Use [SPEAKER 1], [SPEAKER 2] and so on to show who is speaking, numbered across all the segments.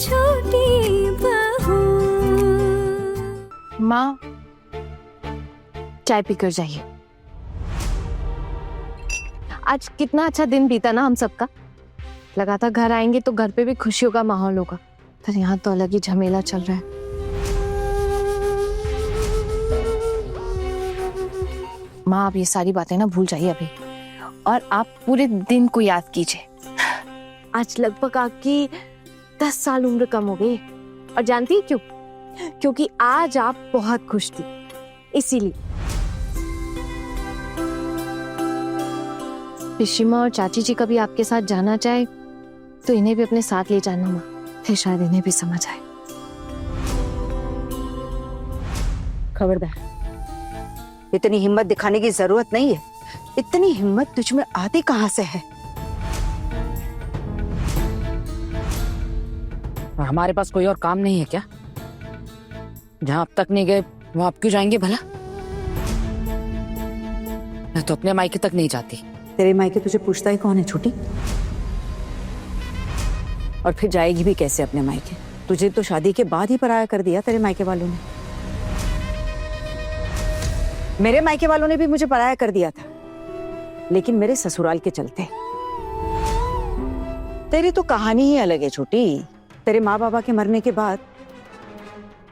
[SPEAKER 1] छोटी बहू।
[SPEAKER 2] माँ, चाय पीकर जाइए। आज कितना अच्छा दिन बीता ना हम सबका। लगा था घर आएंगे तो घर पे भी खुशियों का माहौल होगा, पर यहाँ तो अलग ही झमेला चल रहा है। माँ, आप ये सारी बातें ना भूल जाइए अभी, और आप पूरे दिन को याद कीजिए। आज लगभग आपकी 10 साल उम्र कम हो गई, और जानती है क्यों? क्योंकि आज आप बहुत खुश थी, इसीलिए। पिशिमा और चाची जी कभी आपके साथ जाना चाहे तो इन्हें भी अपने साथ ले जाना माँ, फिर शायद इन्हें भी समझ आए।
[SPEAKER 3] खबरदार, इतनी हिम्मत दिखाने की जरूरत नहीं है। इतनी हिम्मत तुझ में आती कहां से है?
[SPEAKER 4] और हमारे पास कोई और काम नहीं है क्या? जहां अब तक नहीं गए वहां आप क्यों जाएंगे भला? मैं तो अपने मायके तक नहीं जाती।
[SPEAKER 3] तेरे मायके तुझे पूछता ही कौन है छोटी? और फिर जाएगी भी कैसे अपने मायके? तुझे तो शादी के बाद ही पराया कर दिया तेरे मायके वालों ने। मेरे मायके वालों ने भी मुझे पराया कर दिया था, लेकिन मेरे ससुराल के चलते। तेरी तो कहानी ही अलग है छोटी। तेरे माँ बाबा के मरने के बाद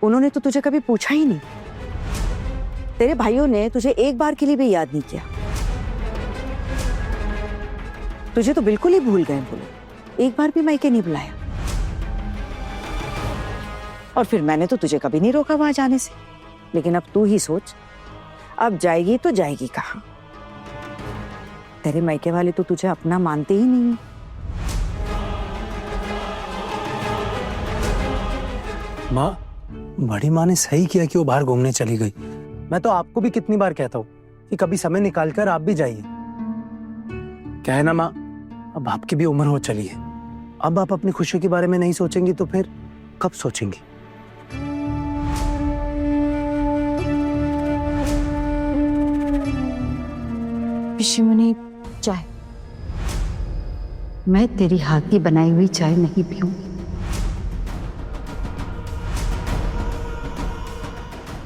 [SPEAKER 3] उन्होंने तो तुझे कभी पूछा ही नहीं। तेरे भाइयों ने तुझे एक बार के लिए भी याद नहीं किया। तुझे तो बिल्कुल ही भूल गए, बोलो एक बार भी मायके नहीं बुलाया। और फिर मैंने तो तुझे कभी नहीं रोका वहां जाने से। लेकिन अब तू ही सोच, अब जाएगी तो जाएगी कहाँ? तेरे मायके वाले तो तुझे अपना मानते ही नहीं।
[SPEAKER 5] माँ, बड़ी माँ ने सही किया कि वो बाहर घूमने चली गई। मैं तो आपको भी कितनी बार कहता हूँ कि कभी समय निकालकर आप भी जाइए। क्या है ना माँ, अब आपकी भी उम्र हो चली है। अब आप अपनी खुशियों के बारे में नहीं सोचेंगी तो फिर कब सोचेंगी?
[SPEAKER 2] पिशिमनी, चाय।
[SPEAKER 3] मैं तेरी हाथ की बनाई हुई चाय नहीं पीऊंगी।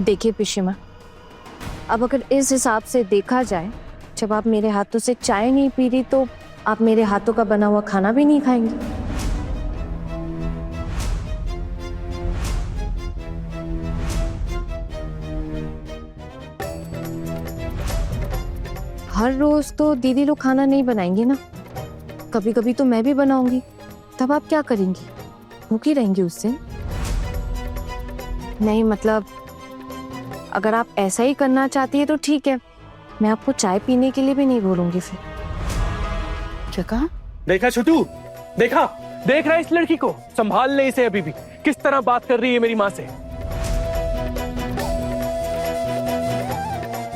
[SPEAKER 2] देखिए पिशिमा, अब अगर इस हिसाब से देखा जाए, जब आप मेरे हाथों से चाय नहीं पी रही तो आप मेरे हाथों का बना हुआ खाना भी नहीं खाएंगी। हर रोज तो दीदी लोग खाना नहीं बनाएंगी ना, कभी कभी तो मैं भी बनाऊंगी। तब आप क्या करेंगी? भूखी रहेंगी उस दिन? नहीं, मतलब अगर आप ऐसा ही करना चाहती है तो ठीक है, मैं आपको चाय पीने के लिए भी नहीं बोलूंगी फिर।
[SPEAKER 3] क्या कहा?
[SPEAKER 6] देखा छोटू, देखा? देख रहा है इस लड़की को? संभाल ले इसे अभी भी। किस तरह बात कर रही है मेरी माँ से।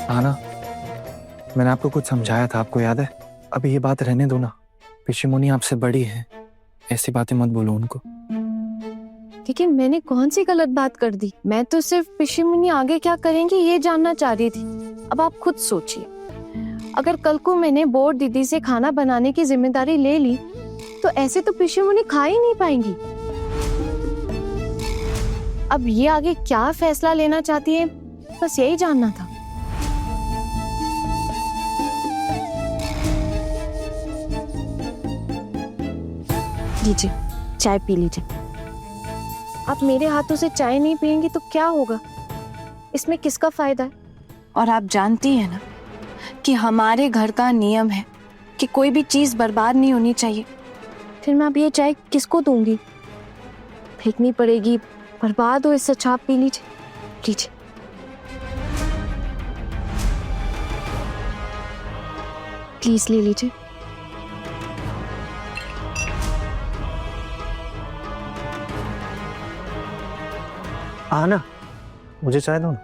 [SPEAKER 5] आना, मैंने आपको कुछ समझाया था, आपको याद है? अभी ये बात रहने दो ना। पिशिमुनी आपसे बड़ी है, ऐसी बातें मत बोलो उनको।
[SPEAKER 2] लेकिन मैंने कौन सी गलत बात कर दी? मैं तो सिर्फ पिशिमुनी आगे क्या करेंगी ये जानना चाह रही थी। अब आप खुद सोचिए, अगर कल को मैंने बोर दीदी से खाना बनाने की जिम्मेदारी ले ली तो ऐसे तो पिशिमुनी खा ही नहीं पाएंगी। अब ये आगे क्या फैसला लेना चाहती है, बस यही जानना था। लीजिए, चाय पी लीजिए। आप मेरे हाथों से चाय नहीं पियेंगी तो क्या होगा? इसमें किसका फायदा है? और आप जानती हैं ना कि हमारे घर का नियम है कि कोई भी चीज बर्बाद नहीं होनी चाहिए। फिर मैं अब ये चाय किसको दूंगी? फेंकनी पड़ेगी, बर्बाद हो, इससे अच्छा आप पी लीजिए। लीजिए। प्लीज ले लीजिए।
[SPEAKER 5] आना, मुझे चाय दो ना।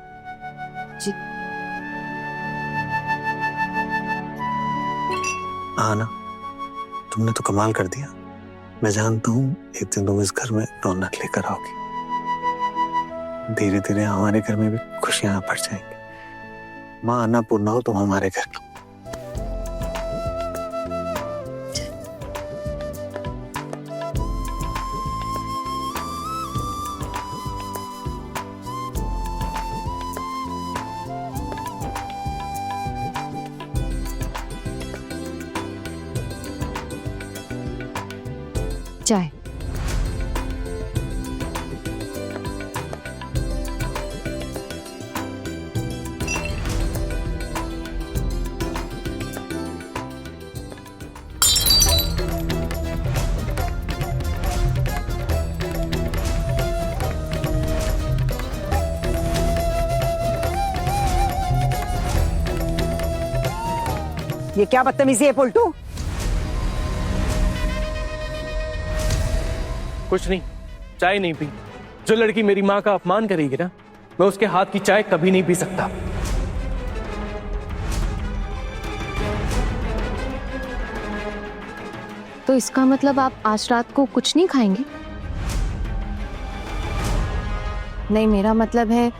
[SPEAKER 2] जी।
[SPEAKER 5] आना, तुमने तो कमाल कर दिया। मैं जानता हूँ एक दिन तुम इस घर में रौनक लेकर आओगी। धीरे धीरे हमारे घर में भी खुशियां बढ़ जाएंगी। माँ अन्नपूर्णा हो तुम हमारे घर की।
[SPEAKER 2] चाय।
[SPEAKER 3] ये क्या बदतमीजी है पोल्टू?
[SPEAKER 6] कुछ नहीं, चाय नहीं पी। जो लड़की मेरी माँ का अपमान करेगी ना, मैं उसके हाथ की चाय कभी नहीं पी सकता।
[SPEAKER 2] तो इसका मतलब आप आज रात को कुछ नहीं खाएंगे? नहीं, मेरा मतलब है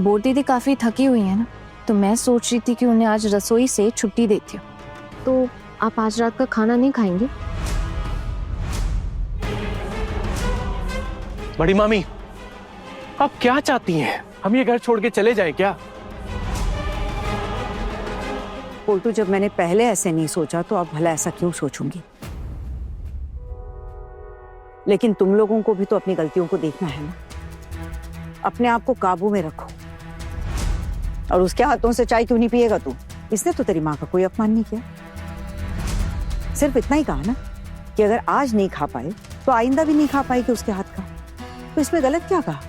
[SPEAKER 2] बोर दीदी काफी थकी हुई है ना, तो मैं सोच रही थी कि उन्हें आज रसोई से छुट्टी देती हूँ। तो आप आज रात का खाना नहीं खाएंगे?
[SPEAKER 6] बड़ी मामी, आप क्या चाहती हैं? हम ये घर छोड़ के चले जाएं क्या?
[SPEAKER 3] पोल्टू, जब मैंने पहले ऐसे नहीं सोचा तो अब भला ऐसा क्यों सोचूंगी? लेकिन तुम लोगों को भी तो अपनी गलतियों को देखना है ना। अपने आप को काबू में रखो। और उसके हाथों से चाय क्यों नहीं पिएगा तू? इसने तो तेरी माँ का कोई अपमान नहीं किया। सिर्फ इतना ही कहा ना कि अगर आज नहीं खा पाए तो आइंदा भी नहीं खा पाएगी उसके हाथ का। तो इसमें गलत क्या कहा?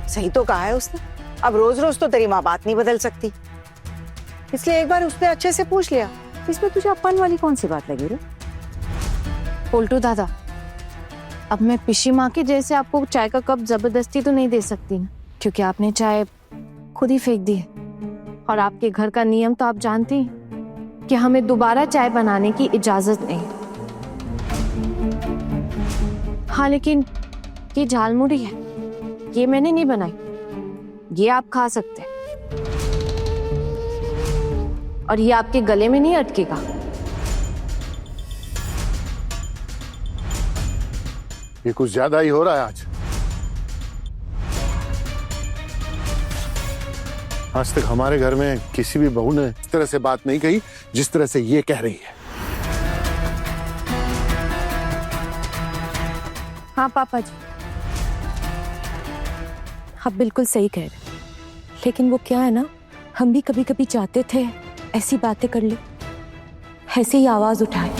[SPEAKER 3] सही तो कहा है उसने। अब रोज रोज तो तेरी माँ बात नहीं बदल सकती, इसलिए एक बार उसने अच्छे से पूछ लिया। इसमें तुझे अपमान वाली कौन सी बात लगी रे?
[SPEAKER 2] पोल्टू दादा, अब मैं पिशी माँ के जैसे आपको चाय का कप जबरदस्ती तो नहीं दे सकती ना, क्योंकि आपने चाय खुद ही फेंक दी है। और आपके घर का नियम तो आप जानती हैं कि हमें दोबारा चाय बनाने की इजाजत नहीं। हाँ, लेकिन ये झालमुड़ी है, ये मैंने नहीं बनाई, ये आप खा सकते हैं। और ये आपके गले में नहीं अटकेगा।
[SPEAKER 1] ये कुछ ज्यादा ही हो रहा है आज तक हमारे घर में किसी भी बहू ने इस तरह से बात नहीं कही जिस तरह से ये कह रही है।
[SPEAKER 7] हाँ पापा जी, आप बिल्कुल सही कह रहे हैं। लेकिन वो क्या है ना, हम भी कभी कभी चाहते थे ऐसी बातें कर ले, ऐसी ही आवाज उठाए।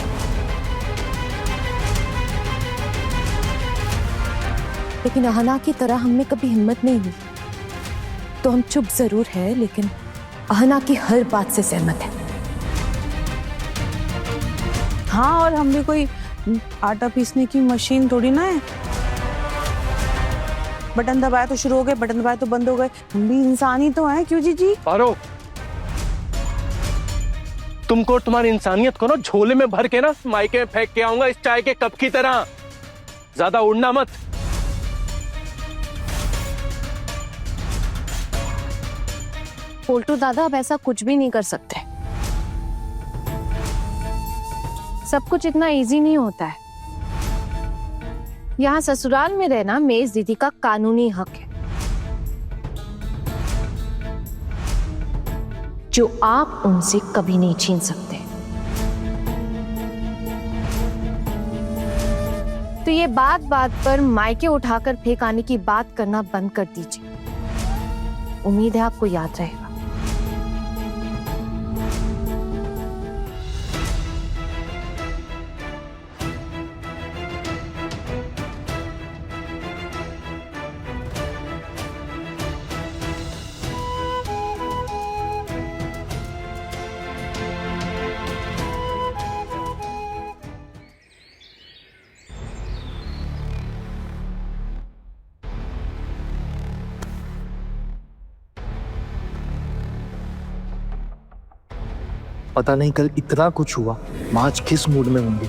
[SPEAKER 7] लेकिन अहना की तरह हमें कभी हिम्मत नहीं हुई, तो हम चुप जरूर है लेकिन अहना की हर बात से सहमत है।
[SPEAKER 8] हाँ, और हम भी कोई आटा पीसने की मशीन थोड़ी ना है। बटन दबाया तो शुरू हो गए, बटन दबाया तो बंद हो गए। हम भी इंसान ही तो हैं, क्यों जीजी?
[SPEAKER 6] पारो, तुमको और तुम्हारी इंसानियत को ना झोले में भर के ना मायके में फेंक के आऊंगा इस चाय के कप की तरह। ज्यादा उड़ना मत।
[SPEAKER 2] पोल्टू दादा, अब ऐसा कुछ भी नहीं कर सकते। सब कुछ इतना इजी नहीं होता है। यहाँ ससुराल में रहना मेज दीदी का कानूनी हक है, जो आप उनसे कभी नहीं छीन सकते। तो ये बात बात पर मायके उठाकर फेंक आने की बात करना बंद कर दीजिए। उम्मीद है आपको याद रहेगा।
[SPEAKER 9] पता नहीं कल इतना कुछ हुआ, माँ आज किस मूड में होंगी।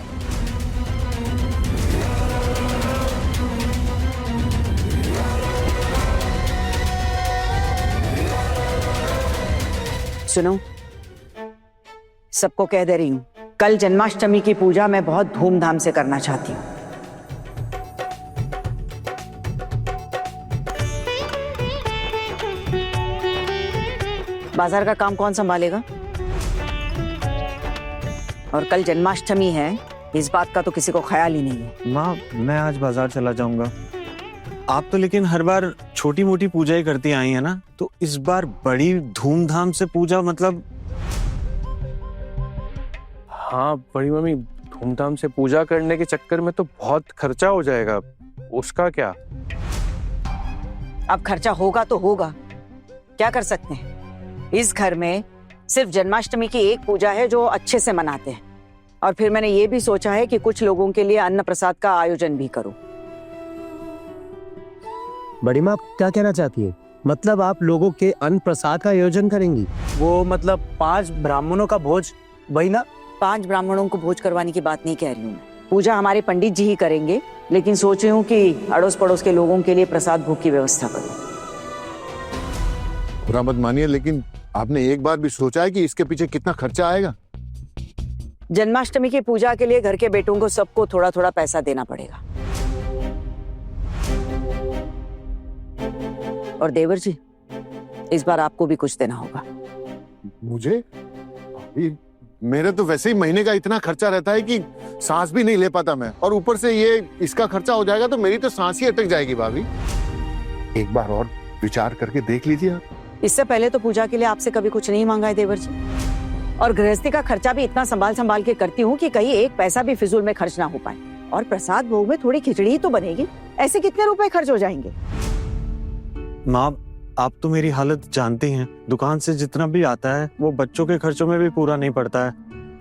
[SPEAKER 3] सुनो, सबको कह दे रही हूँ, कल जन्माष्टमी की पूजा मैं बहुत धूमधाम से करना चाहती हूँ। बाजार का काम कौन संभालेगा? और कल जन्माष्टमी है, इस बात का तो किसी को ख्याल ही नहीं है।
[SPEAKER 10] माँ मैं आज बाजार चला जाऊंगा। आप तो लेकिन हर बार छोटी मोटी पूजा ही करती आई है ना, तो इस बार बड़ी धूमधाम से पूजा मतलब।
[SPEAKER 6] हाँ बड़ी मम्मी, धूमधाम से पूजा करने के चक्कर में तो बहुत खर्चा हो जाएगा, उसका क्या।
[SPEAKER 3] अब खर्चा होगा तो होगा, क्या कर सकते हैं। इस घर में सिर्फ जन्माष्टमी की एक पूजा है जो अच्छे से मनाते हैं, और फिर मैंने ये भी सोचा है कि कुछ लोगों के लिए अन्न प्रसाद का आयोजन भी करूं।
[SPEAKER 9] बड़ी माँ क्या कहना चाहती है? मतलब आप लोगों के अन्न प्रसाद का आयोजन करेंगी?
[SPEAKER 5] वो मतलब 5 ब्राह्मणों का भोज, वही ना?
[SPEAKER 3] 5 ब्राह्मणों को भोज करवाने की बात नहीं कह रही हूँ मैं। पूजा हमारे पंडित जी ही करेंगे, लेकिन सोच रही हूँ कि अड़ोस पड़ोस के लोगों के लिए प्रसाद भोग की व्यवस्था करूँ।
[SPEAKER 1] बुरा मत मानिए, लेकिन आपने एक बार भी सोचा है कि इसके पीछे कितना खर्चा आएगा?
[SPEAKER 3] जन्माष्टमी की पूजा के लिए घर के बेटों को सबको थोड़ा थोड़ा पैसा देना पड़ेगा। और देवर जी, इस बार आपको भी कुछ देना होगा।
[SPEAKER 1] मुझे? मेरे तो वैसे ही महीने का इतना खर्चा रहता है कि सांस भी नहीं ले पाता मैं, और ऊपर से ये इसका खर्चा हो जाएगा तो मेरी तो सांस ही अटक जाएगी। भाभी एक बार और विचार करके देख लीजिए आप।
[SPEAKER 3] इससे पहले तो पूजा के लिए आपसे कभी कुछ नहीं मांगा है देवर जी, और गृहस्थी का खर्चा भी इतना संभाल संभाल के करती हूँ कि कहीं एक पैसा भी फिजूल में खर्च ना हो पाए। और प्रसाद भोग में थोड़ी खिचड़ी ही तो बनेगी, ऐसे कितने रुपए खर्च हो जाएंगे।
[SPEAKER 10] माँ आप तो मेरी हालत जानती हैं, दुकान से जितना भी आता है वो बच्चों के खर्चों में भी पूरा नहीं पड़ता है,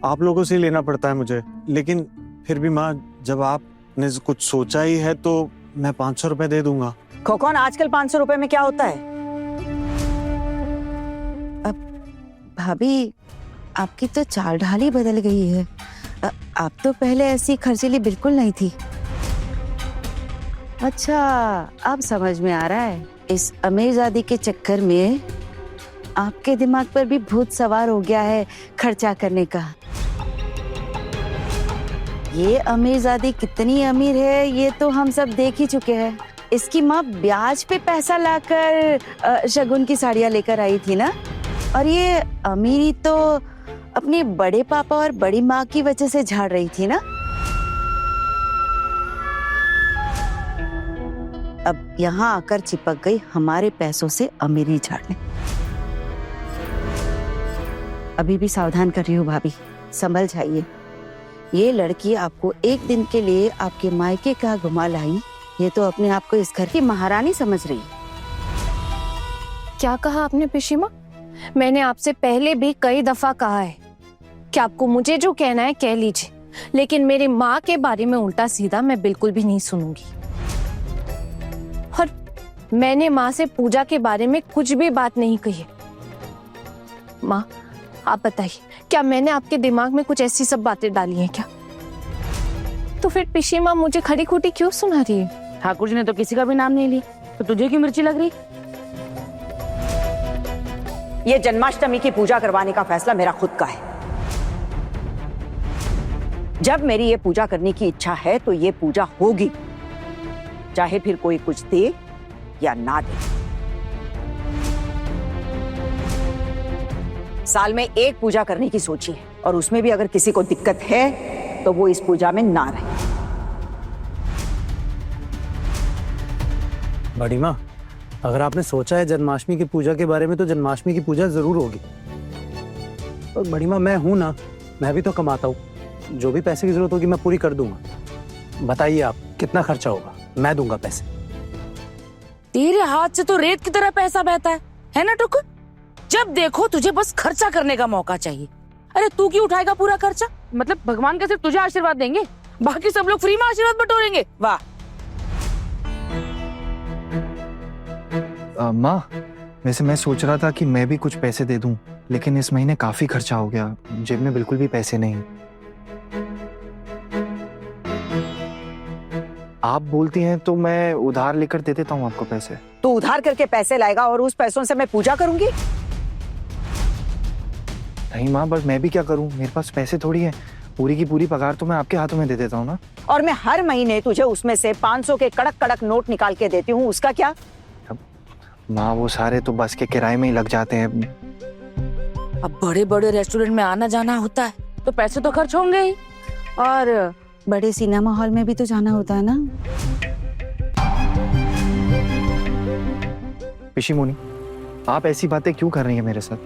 [SPEAKER 10] आप लोगों से लेना पड़ता है मुझे। लेकिन फिर भी माँ, जब आपने कुछ सोचा ही है तो मैं 500 रुपए दे दूंगा।
[SPEAKER 3] खोकौन, आजकल 500 रुपए में क्या होता है। अब भाभी आपकी तो चाल ढाल ही बदल गई है। आप तो पहले ऐसी खर्चीली बिल्कुल नहीं थी। अच्छा, अब समझ में आ रहा है, इस अमीरजादी के चक्कर में आपके दिमाग पर भी भूत सवार हो गया है खर्चा करने का। ये अमीरजादी कितनी अमीर है ये तो हम सब देख ही चुके हैं। इसकी माँ ब्याज पे पैसा लाकर शगुन की साड़ियाँ लेकर आई थी ना, और ये अमीरी तो अपने बड़े पापा और बड़ी माँ की वजह से झाड़ रही थी ना। अब यहाँ आकर चिपक गई हमारे पैसों से अमीरी झाड़ने। अभी भी सावधान कर रही हूँ भाभी, संभल जाइए। ये लड़की आपको एक दिन के लिए आपके मायके का घुमा लाई, ये तो अपने आप को इस घर की महारानी समझ रही है।
[SPEAKER 2] क्या कहा आपने पिशीमा? मैंने आपसे पहले भी कई दफा कहा है कि आपको मुझे जो कहना है कह लीजिए, लेकिन मेरी माँ के बारे में उल्टा सीधा मैं बिल्कुल भी नहीं सुनूंगी। और मैंने माँ से पूजा के बारे में कुछ भी बात नहीं कही है। माँ आप बताइए, क्या मैंने आपके दिमाग में कुछ ऐसी सब बातें डाली हैं क्या? तो फिर पिशीमा मुझे खड़ी खोटी क्यों सुना रही है?
[SPEAKER 4] ठाकुर जी ने तो किसी का भी नाम नहीं लिया, तो तुझे क्यों मिर्ची लग रही?
[SPEAKER 3] ये जन्माष्टमी की पूजा करवाने का फैसला मेरा खुद का है। जब मेरी ये पूजा करने की इच्छा है तो ये पूजा होगी, चाहे फिर कोई कुछ दे या ना दे। साल में एक पूजा करने की सोची है, और उसमें भी अगर किसी को दिक्कत है तो वो इस पूजा में ना रहे।
[SPEAKER 5] बड़ी माँ, अगर आपने सोचा है जन्माष्टमी की पूजा के बारे में तो जन्माष्टमी की पूजा जरूर होगी। और बड़ी माँ मैं हूं ना, मैं भी तो कमाता हूँ, जो भी पैसे की जरूरत होगी मैं पूरी कर दूंगा। बताइए आप कितना खर्चा होगा, मैं दूंगा पैसे।
[SPEAKER 4] तेरे हाथ से तो रेत की तरह पैसा बहता है ना टुकुर? जब देखो तुझे बस खर्चा करने का मौका चाहिए। अरे तू क्यों उठाएगा पूरा खर्चा? मतलब भगवान का सिर्फ तुझे आशीर्वाद देंगे, बाकी सब लोग फ्री में आशीर्वाद बटोरेंगे। वाह।
[SPEAKER 9] माँ वैसे मैं सोच रहा था कि मैं भी कुछ पैसे दे दूं, लेकिन इस महीने काफी खर्चा हो गया, जेब में बिल्कुल भी पैसे नहीं। आप बोलती हैं तो मैं उधार लेकर दे देता हूँ आपको पैसे।
[SPEAKER 3] तो उधार करके पैसे लाएगा और उस पैसों से मैं पूजा करूंगी?
[SPEAKER 9] नहीं माँ, बस मैं भी क्या करूँ, मेरे पास पैसे थोड़ी है। पूरी की पूरी पगार तो मैं आपके हाथों में दे देता हूँ ना।
[SPEAKER 3] और मैं हर महीने तुझे उसमें से 500 के कड़क कड़क नोट निकाल के देती हूँ, उसका क्या?
[SPEAKER 9] माँ वो सारे तो बस के किराए में ही लग जाते हैं।
[SPEAKER 4] अब बड़े बड़े रेस्टोरेंट में आना जाना होता है तो पैसे तो खर्च होंगे ही।
[SPEAKER 3] और बड़े सिनेमा हॉल में भी तो जाना होता है ना।
[SPEAKER 9] पिशीमोनी, आप ऐसी बातें क्यों कर रही हैं मेरे साथ?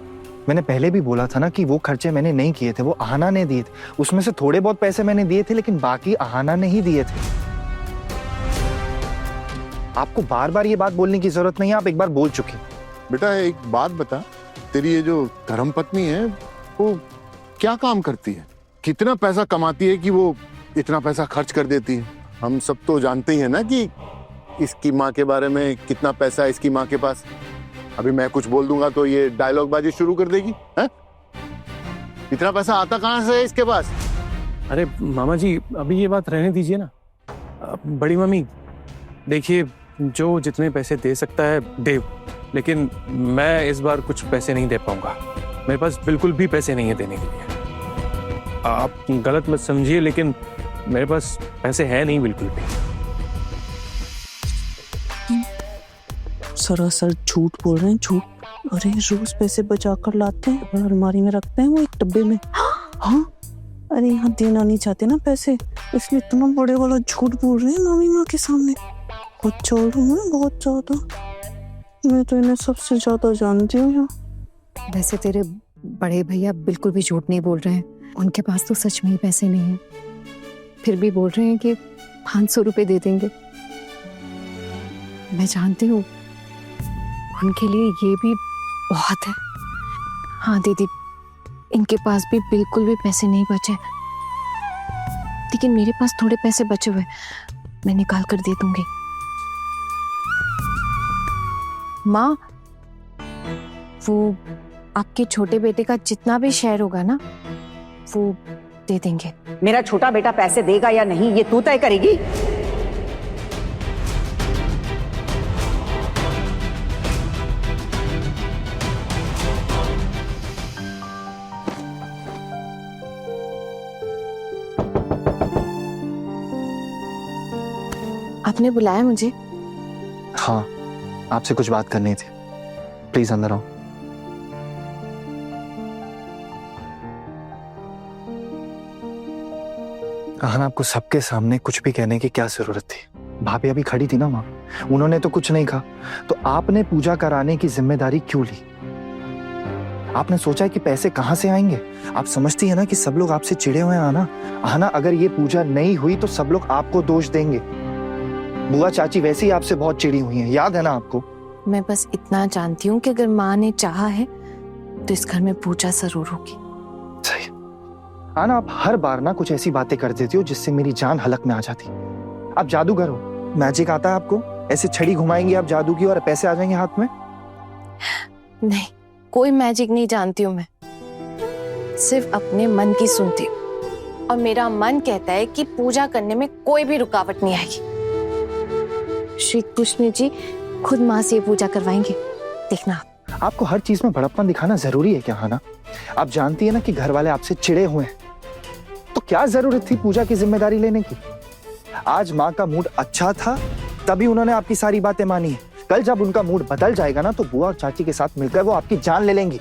[SPEAKER 9] मैंने पहले भी बोला था ना कि वो खर्चे मैंने नहीं किए थे, वो आहाना ने दिए थे। उसमें से थोड़े बहुत पैसे मैंने दिए थे, लेकिन बाकी आहाना ने ही दिए थे। आपको बार बार ये बात बोलने की जरूरत नहीं है, आप एक बार बोल चुकी।
[SPEAKER 1] बेटा एक बात बता, तेरी ये जो धर्मपत्नी है वो क्या काम करती है? कितना पैसा कमाती है कि वो इतना पैसा खर्च कर देती है? हम सब तो जानते ही है ना कि इसकी माँ के बारे में कितना पैसा है इसकी माँ के पास। अभी मैं कुछ बोल दूंगा तो ये डायलॉग बाजी शुरू कर देगी है? इतना पैसा आता कहाँ से है इसके पास?
[SPEAKER 6] अरे मामा जी, अभी ये बात रहने दीजिए ना। बड़ी मम्मी देखिए, जो जितने पैसे दे सकता है दे, लेकिन मैं इस बार कुछ पैसे नहीं दे पाऊंगा। मेरे पास बिल्कुल भी पैसे नहीं है देने के लिए। आप गलत मत समझिए, लेकिन मेरे पास पैसे हैं नहीं बिल्कुल भी।
[SPEAKER 8] सरासर झूठ बोल रहे हैं, झूठ। अरे रोज पैसे बचा कर लाते हैं और अलमारी में रखते हैं वो एक डब्बे में। हाँ, अरे यहाँ देना नहीं चाहते ना पैसे, इसलिए इतना बड़े वाला झूठ बोल रहे हैं मामी माँ के सामने। बहुत चोर हूँ मैं, बहुत ज्यादा। मैं तो इन्हें सबसे ज्यादा जानती हूँ यहाँ।
[SPEAKER 2] वैसे तेरे बड़े भैया बिल्कुल भी झूठ नहीं बोल रहे हैं, उनके पास तो सच में ही पैसे नहीं हैं, फिर भी बोल रहे हैं कि 500 रुपए दे देंगे। मैं जानती हूँ उनके लिए ये भी बहुत है। हाँ दीदी, इनके पास भी बिल्कुल भी पैसे नहीं बचे, लेकिन मेरे पास थोड़े पैसे बचे हुए, मैं निकाल कर दे दूंगी। माँ, वो आपके छोटे बेटे का जितना भी शेयर होगा ना, वो दे देंगे।
[SPEAKER 3] मेरा छोटा बेटा पैसे देगा या नहीं ये तू तय करेगी।
[SPEAKER 2] आपने बुलाया मुझे?
[SPEAKER 9] हाँ, आपसे कुछ बात करनी थी। प्लीज अंदर आओ। आहना, आपको सबके सामने कुछ भी कहने की क्या जरूरत थी? भाभी अभी खड़ी थी ना वहां, उन्होंने तो कुछ नहीं कहा, तो आपने पूजा कराने की जिम्मेदारी क्यों ली? आपने सोचा कि पैसे कहां से आएंगे? आप समझती है ना कि सब लोग आपसे चिढ़े हुए हैं आहना। आहना, अगर ये पूजा नहीं हुई तो सब लोग आपको दोष देंगे। बुआ चाची वैसे ही आपसे बहुत चिढ़ी हुई हैं, याद है ना आपको?
[SPEAKER 2] मैं बस इतना जानती हूँ कि अगर माँ ने चाहा है तो इस घर में पूजा जरूर होगी।
[SPEAKER 9] सही। आना, आप हर बार ना कुछ ऐसी बातें कर देती हो जिससे मेरी जान हलक में आ जाती। आप जादूगर हो, मैजिक आता है आपको? ऐसे छड़ी घुमाएंगे आप जादू की और पैसे आ जाएंगे हाथ में?
[SPEAKER 2] नहीं, कोई मैजिक नहीं जानती हूँ मैं, सिर्फ अपने मन की सुनती हूँ, और मेरा मन कहता है कि पूजा करने में कोई भी रुकावट नहीं आएगी। श्री कृष्ण जी खुद माँ से पूजा करवाएंगे, देखना।
[SPEAKER 9] आपको हर चीज में बड़प्पन दिखाना जरूरी है क्या आहना? आप जानती है ना कि घर वाले आपसे चिढ़े हुए हैं, तो क्या जरूरत थी पूजा की जिम्मेदारी लेने की? आज माँ का मूड अच्छा था तभी उन्होंने आपकी सारी बातें मानी है। कल जब उनका मूड बदल जाएगा ना, तो बुआ और चाची के साथ मिलकर वो आपकी जान ले लेंगी।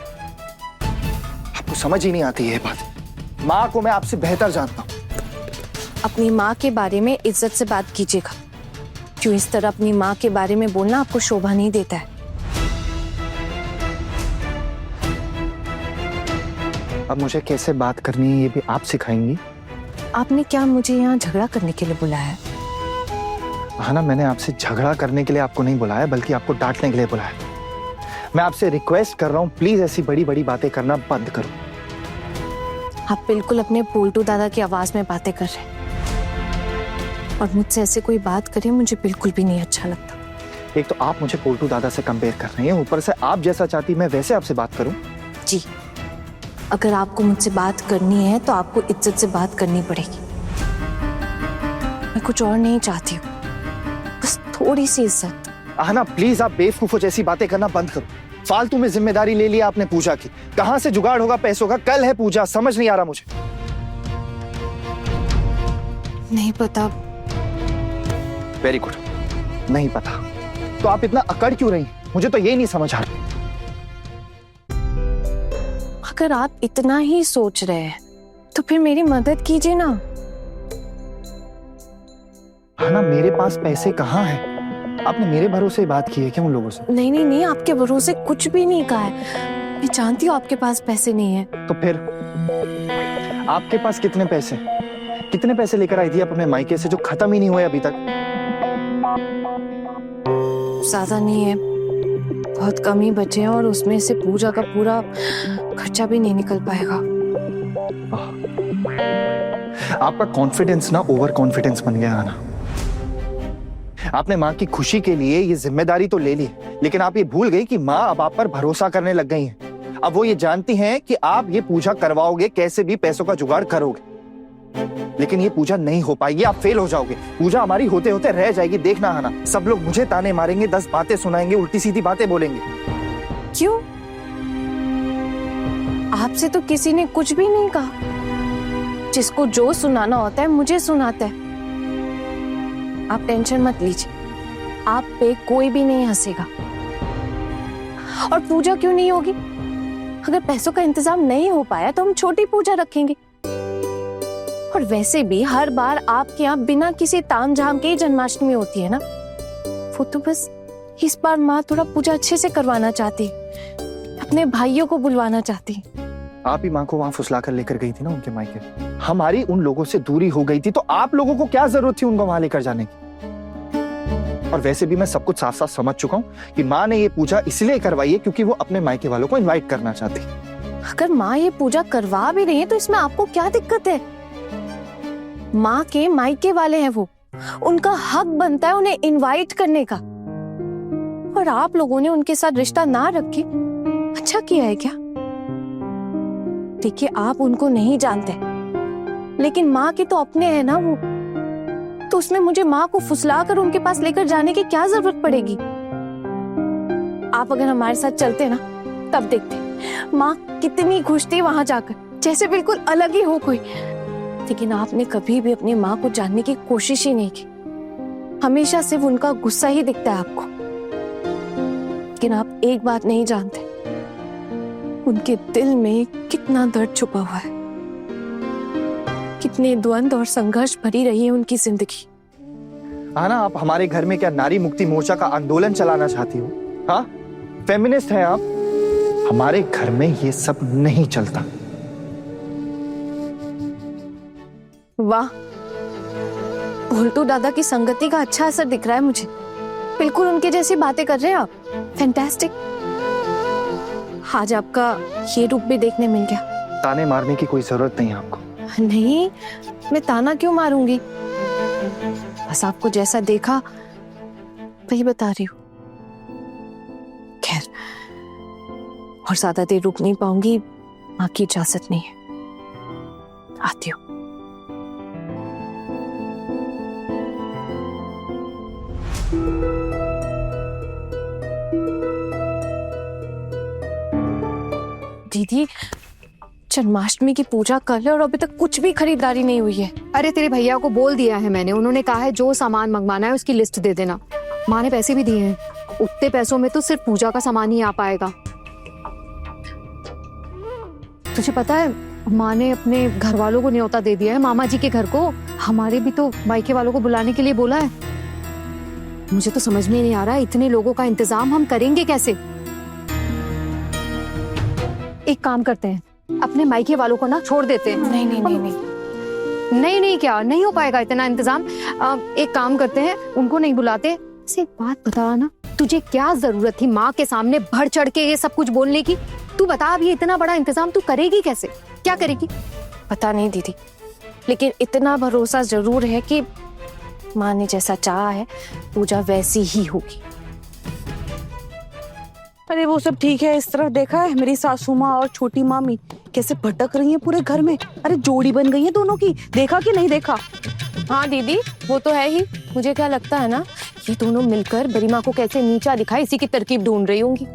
[SPEAKER 9] आपको समझ ही नहीं आती ये बात। माँ को मैं आपसे बेहतर जानता हूँ।
[SPEAKER 2] अपनी माँ के बारे में इज्जत से बात कीजिएगा, क्यों इस तरह अपनी माँ के बारे में बोलना आपको शोभा नहीं देता है।
[SPEAKER 9] अब मुझे कैसे बात करनी है ये भी आप सिखाएंगी?
[SPEAKER 2] आपने क्या मुझे यहाँ झगड़ा करने के लिए बुलाया है?
[SPEAKER 9] आहना, मैंने आपसे झगड़ा करने के लिए आपको नहीं बुलाया, बल्कि आपको डांटने के लिए बुलाया। मैं आपसे रिक्वेस्ट कर रहा हूँ, प्लीज ऐसी बड़ी बड़ी बातें करना बंद करो।
[SPEAKER 2] आप बिल्कुल अपने पोल्टू दादा की आवाज में बातें कर रहे हैं, और मुझसे ऐसे कोई बात करे मुझे बिल्कुल भी नहीं अच्छा लगता।
[SPEAKER 9] एक तो आप मुझे पोल्टू दादा से कंपेयर कर रही हैं, ऊपर से आप जैसा चाहती मैं वैसे आपसे बात करूं।
[SPEAKER 2] जी, अगर आपको मुझसे बात करनी है तो आपको इज्जत से बात करनी पड़ेगी। मैं कुछ और नहीं चाहती हूँ, बस थोड़ी सी इज्जत।
[SPEAKER 9] आहना, प्लीज आप बेवकूफों जैसी बातें करना बंद करो। फालतू में जिम्मेदारी ले लिया आपने पूजा की, कहां से जुगाड़ होगा पैसों का? कल है पूजा, समझ नहीं आ रहा मुझे।
[SPEAKER 2] नहीं पता।
[SPEAKER 9] वेरी गुड, नहीं पता तो आप इतना अकड़ क्यों रही? मुझे तो यही नहीं समझ आ रहा।
[SPEAKER 2] अगर आप इतना ही सोच रहे हैं तो फिर मेरी मदद कीजिए ना।
[SPEAKER 9] हाना मेरे पास पैसे कहाँ हैं? आपने मेरे भरोसे बात की है क्या उन लोगों से?
[SPEAKER 2] नहीं नहीं नहीं, आपके भरोसे कुछ भी नहीं कहा है। मैं जानती हूँ आपके पास पैसे नहीं है।
[SPEAKER 9] तो फिर आपके पास कितने पैसे? कितने पैसे लेकर आई थी आप अपने मायके से जो खत्म ही नहीं हुए अभी तक?
[SPEAKER 2] ज्यादा नहीं है, बहुत कम ही बचे हैं और उसमें से पूजा का पूरा खर्चा भी नहीं निकल पाएगा।
[SPEAKER 9] आपका कॉन्फिडेंस ना ओवर कॉन्फिडेंस बन गया ना। आपने माँ की खुशी के लिए ये जिम्मेदारी तो ले ली, लेकिन आप ये भूल गई कि माँ अब आप पर भरोसा करने लग गई हैं। अब वो ये जानती हैं कि आप ये पूजा करवाओगे, कैसे भी पैसों का जुगाड़ करोगे, लेकिन ये पूजा नहीं हो पाएगी, आप फेल हो जाओगे। पूजा हमारी होते होते रह जाएगी, देखना है ना। सब लोग मुझे ताने मारेंगे, 10 बातें सुनाएंगे, उल्टी सीधी बातें बोलेंगे।
[SPEAKER 2] क्यों? आपसे तो किसी ने कुछ भी नहीं कहा। जिसको जो सुनाना होता है मुझे सुनाता है। आप टेंशन मत लीजिए, आप पे कोई भी नहीं हंसेगा। और पूजा क्यों नहीं होगी? अगर पैसों का इंतजाम नहीं हो पाया तो हम छोटी पूजा रखेंगे। और वैसे भी हर बार आपके यहाँ बिना किसी तामझाम के ही जन्माष्टमी होती है ना। वो तो बस इस बार माँ थोड़ा पूजा अच्छे से करवाना चाहती, अपने भाइयों को बुलवाना चाहती।
[SPEAKER 9] आप ही माँ को वहां फुसला कर लेकर गई थी ना उनके मायके। हमारी उन लोगों से दूरी हो गई थी, तो आप लोगों को क्या जरूरत थी उनको वहां लेकर जाने की? और वैसे भी मैं सब कुछ साफ साफ समझ चुका हूँ कि माँ ने ये पूजा इसलिए करवाई है क्योंकि वो अपने मायके वालों को इनवाइट करना चाहती।
[SPEAKER 2] अगर माँ ये पूजा करवा भी रही है तो इसमें आपको क्या दिक्कत है? माँ के मायके वाले हैं वो, उनका हक बनता है उन्हें इनवाइट करने का। और आप लोगों ने उनके साथ रिश्ता ना रखे, अच्छा किया है क्या? देखिए, आप उनको नहीं जानते, लेकिन माँ के तो अपने हैं ना वो। तो उसमें मुझे माँ को फुसला कर उनके पास लेकर जाने की क्या जरूरत पड़ेगी? आप अगर हमारे साथ चलते ना, तब देखते माँ कितनी खुश थी वहां जाकर, जैसे बिल्कुल अलग ही हो कोई। लेकिन आपने कभी भी अपनी माँ को जानने की कोशिश ही नहीं की। हमेशा सिर्फ उनका गुस्सा ही दिखता है आपको। लेकिन आप एक बात नहीं जानते, उनके दिल में कितना दर्द छुपा हुआ है, कितने द्वंद्व और संघर्ष भरी रही है उनकी जिंदगी।
[SPEAKER 9] आना, आप हमारे घर में क्या नारी मुक्ति मोर्चा का आंदोलन चलाना चाहती हो? हाँ, फेमिनिस्ट है आप? हमारे घर में ये सब नहीं चलता।
[SPEAKER 2] वाह, भोलटू दादा की संगति का अच्छा असर दिख रहा है मुझे। बिल्कुल उनके जैसी बातें कर रहे हैं आप। फैंटास्टिक। आज आपका ये रूप भी देखने मिल गया।
[SPEAKER 9] ताने मारने की कोई जरूरत नहीं है आपको।
[SPEAKER 2] नहीं, मैं ताना क्यों मारूंगी? बस आपको जैसा देखा वही बता रही हूँ। खैर, और ज्यादा देर रुक नहीं पाऊंगी, माँ की इजाजत नहीं है। आती हूँ। दीदी, जन्माष्टमी की पूजा कल है और अभी तक कुछ भी खरीदारी नहीं हुई है।
[SPEAKER 11] अरे तेरे भैया को बोल दिया है मैंने, उन्होंने कहा है जो सामान मंगवाना है उसकी लिस्ट दे देना। माँ ने पैसे भी दिए हैं, उतने पैसों में तो सिर्फ पूजा का सामान ही आ पाएगा। तुझे पता है, माँ ने अपने घर वालों को न्योता दे दिया है, मामा जी के घर को। हमारे भी तो मायके वालों को बुलाने के लिए बोला है। मुझे तो समझ में नहीं आ रहा इतने लोगों का इंतजाम हम करेंगे कैसे। एक काम करते हैं, अपने मायके वालों को ना छोड़ देते हैं।
[SPEAKER 2] नहीं नहीं नहीं नहीं
[SPEAKER 11] नहीं नहीं, क्या नहीं हो पाएगा इतना इंतजाम? एक काम करते हैं, उनको नहीं बुलाते। एक बात बता ना, तुझे क्या जरूरत थी माँ के सामने बढ़ चढ़ के ये सब कुछ बोलने की? तू बता, अब ये इतना बड़ा इंतजाम तू करेगी कैसे? क्या करेगी?
[SPEAKER 2] पता नहीं दीदी, लेकिन इतना भरोसा जरूर है कि माँ ने जैसा चाहा है पूजा वैसी ही होगी।
[SPEAKER 8] अरे वो सब ठीक है, इस तरफ देखा है मेरी सासू माँ और छोटी मामी कैसे भटक रही हैं पूरे घर में। अरे जोड़ी बन गई है दोनों की, देखा कि नहीं देखा?
[SPEAKER 2] हाँ दीदी, वो तो है ही। मुझे क्या लगता है ना, ये दोनों मिलकर बड़ी माँ को कैसे नीचा दिखाए इसी की तरकीब ढूंढ रही होंगी।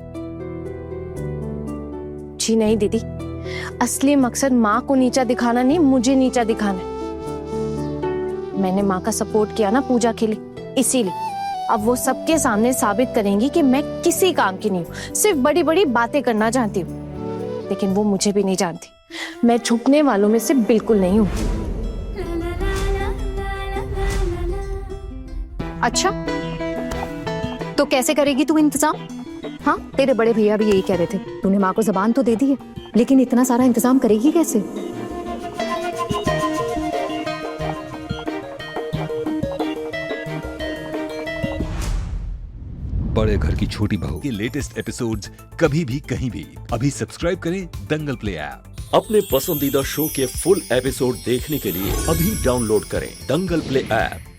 [SPEAKER 2] जी नहीं दीदी, असली मकसद माँ को नीचा दिखाना नहीं, मुझे नीचा दिखाना है। मैंने माँ का सपोर्ट किया ना पूजा के लिए, इसीलिए अब वो सबके सामने साबित करेंगी कि मैं किसी काम की नहीं हूँ, सिर्फ बड़ी बड़ी बातें करना जानती हूँ। लेकिन वो मुझे भी नहीं जानती, मैं छुपने वालों में से बिल्कुल नहीं हूँ।
[SPEAKER 11] अच्छा, तो कैसे करेगी तू इंतजाम? हाँ, तेरे बड़े भैया भी यही कह रहे थे, तूने माँ को जबान तो दे दी है, लेकिन इतना सारा इंतजाम करेगी कैसे?
[SPEAKER 12] बड़े घर की छोटी बहू के लेटेस्ट एपिसोड्स कभी भी कहीं भी अभी सब्सक्राइब करें दंगल प्ले ऐप।
[SPEAKER 13] अपने पसंदीदा शो के फुल एपिसोड देखने के लिए अभी डाउनलोड करें दंगल प्ले ऐप।